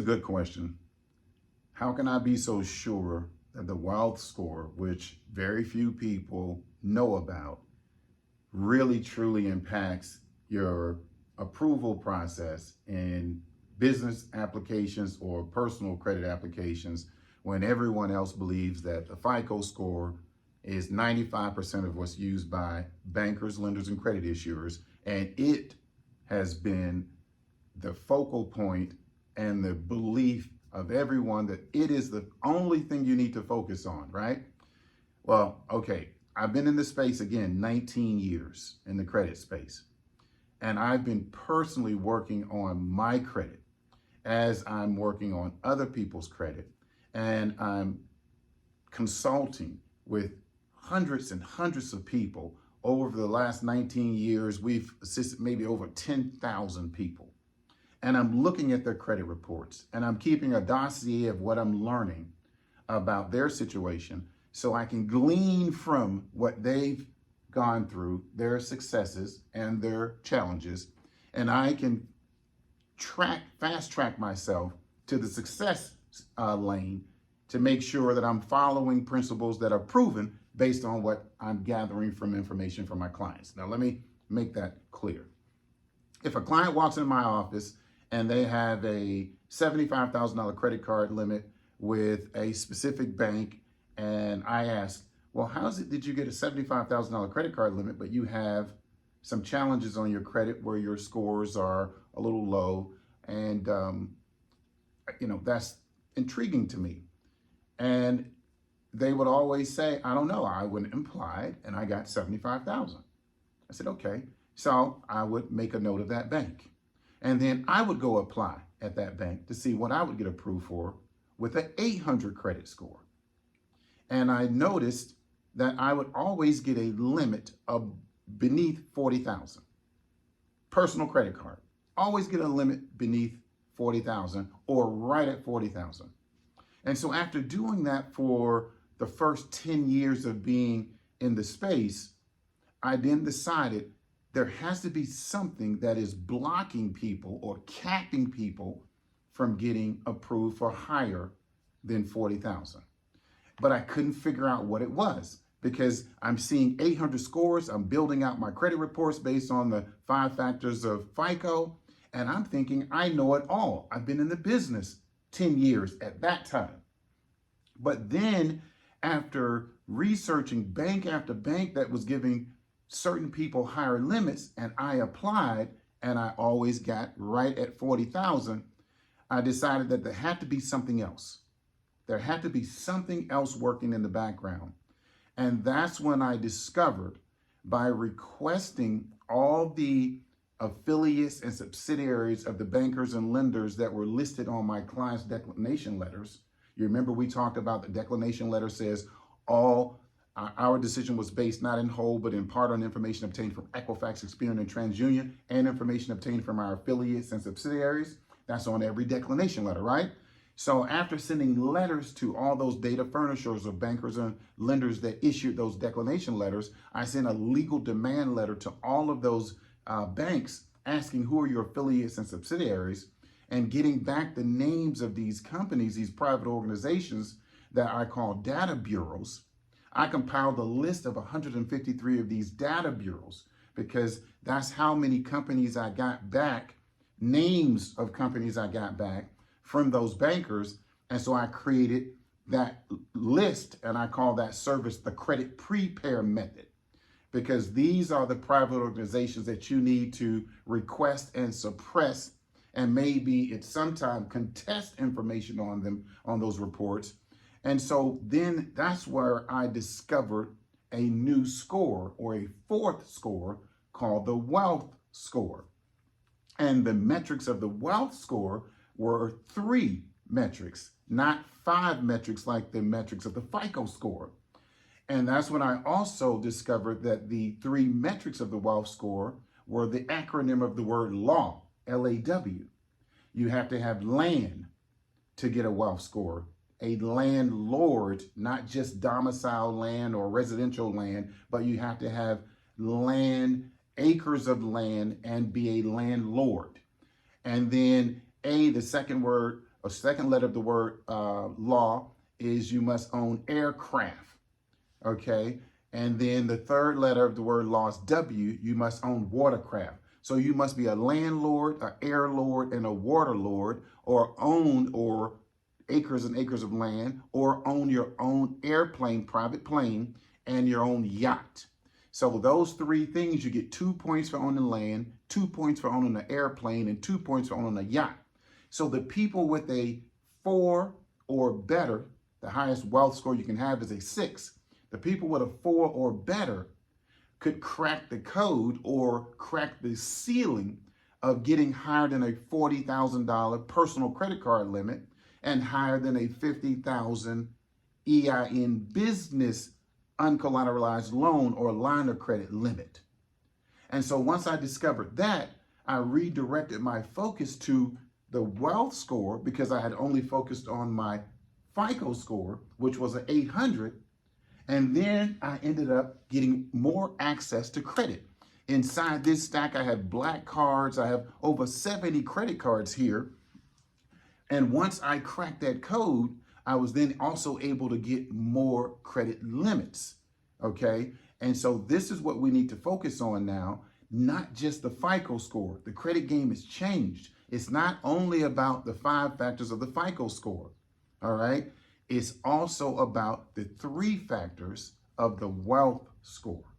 A good question. How can I be so sure that the wealth score, which very few people know about, really truly impacts your approval process in business applications or personal credit applications when everyone else believes that the Fico score is 95% of what's used by bankers, lenders, and credit issuers, and it has been the focal point and the belief of everyone that it is the only thing you need to focus on, right? Well, okay, I've been in this space again, 19 years in the credit space. And I've been personally working on my credit as I'm working on other people's credit. And I'm consulting with hundreds and hundreds of people. Over the last 19 years, we've assisted maybe over 10,000 people. And I'm looking at their credit reports and I'm keeping a dossier of what I'm learning about their situation so I can glean from what they've gone through, their successes and their challenges, and I can fast track myself to the success lane to make sure that I'm following principles that are proven based on what I'm gathering from information from my clients. Now, let me make that clear. If a client walks in my office and they have a $75,000 credit card limit with a specific bank, and I ask, well, did you get a $75,000 credit card limit, but you have some challenges on your credit where your scores are a little low, and that's intriguing to me. And they would always say, I don't know, I went and applied and I got 75,000. I said, okay. So I would make a note of that bank. And then I would go apply at that bank to see what I would get approved for with an 800 credit score. And I noticed that I would always get a limit of beneath 40,000. Personal credit card, always get a limit beneath 40,000 or right at 40,000. And so after doing that for the first 10 years of being in the space, I then decided there has to be something that is blocking people or capping people from getting approved for higher than 40,000. But I couldn't figure out what it was because I'm seeing 800 scores. I'm building out my credit reports based on the 5 factors of FICO. And I'm thinking I know it all. I've been in the business 10 years at that time. But then after researching bank after bank that was giving certain people higher limits, and I applied and I always got right at 40,000, I decided that there had to be something else. There had to be something else working in the background. And that's when I discovered, by requesting all the affiliates and subsidiaries of the bankers and lenders that were listed on my clients' declination letters. You remember we talked about the declination letter says our decision was based not in whole, but in part on information obtained from Equifax, Experian, and TransUnion, and information obtained from our affiliates and subsidiaries. That's on every declination letter, right? So after sending letters to all those data furnishers of bankers and lenders that issued those declination letters, I sent a legal demand letter to all of those banks asking who are your affiliates and subsidiaries, and getting back the names of these companies, these private organizations that I call data bureaus. I compiled a list of 153 of these data bureaus because that's how many companies I got back, names of companies I got back from those bankers. And so I created that list and I call that service the credit Prepair method, because these are the private organizations that you need to request and suppress and maybe at some time contest information on them, on those reports. And so then that's where I discovered a new score, or a fourth score, called the wealth score. And the metrics of the wealth score were 3 metrics, not 5 metrics like the metrics of the FICO score. And that's when I also discovered that the 3 metrics of the wealth score were the acronym of the word law, L-A-W. You have to have land to get a wealth score. A landlord, not just domicile land or residential land, but you have to have land, acres of land, and be a landlord. And then A, the second word A second letter of the word law is you must own aircraft, okay? And then the third letter of the word law is W, you must own watercraft. So you must be a landlord, an air lord, and a water lord, or own or acres and acres of land, or own your own airplane, private plane, and your own yacht. So those three things, you get 2 points for owning land, 2 points for owning an airplane, and 2 points for owning a yacht. So the people with a 4 or better, the highest wealth score you can have is a 6. The people with a 4 or better could crack the code or crack the ceiling of getting higher than a $40,000 personal credit card limit and higher than a $50,000 EIN business uncollateralized loan or line of credit limit. And so once I discovered that, I redirected my focus to the wealth score because I had only focused on my Fico score, which was an 800. And then I ended up getting more access to credit. Inside this stack, I have black cards. I have over 70 credit cards here. And once I cracked that code, I was then also able to get more credit limits, okay? And so this is what we need to focus on now, not just the FICO score. The credit game has changed. It's not only about the 5 factors of the FICO score, all right? It's also about the 3 factors of the wealth score.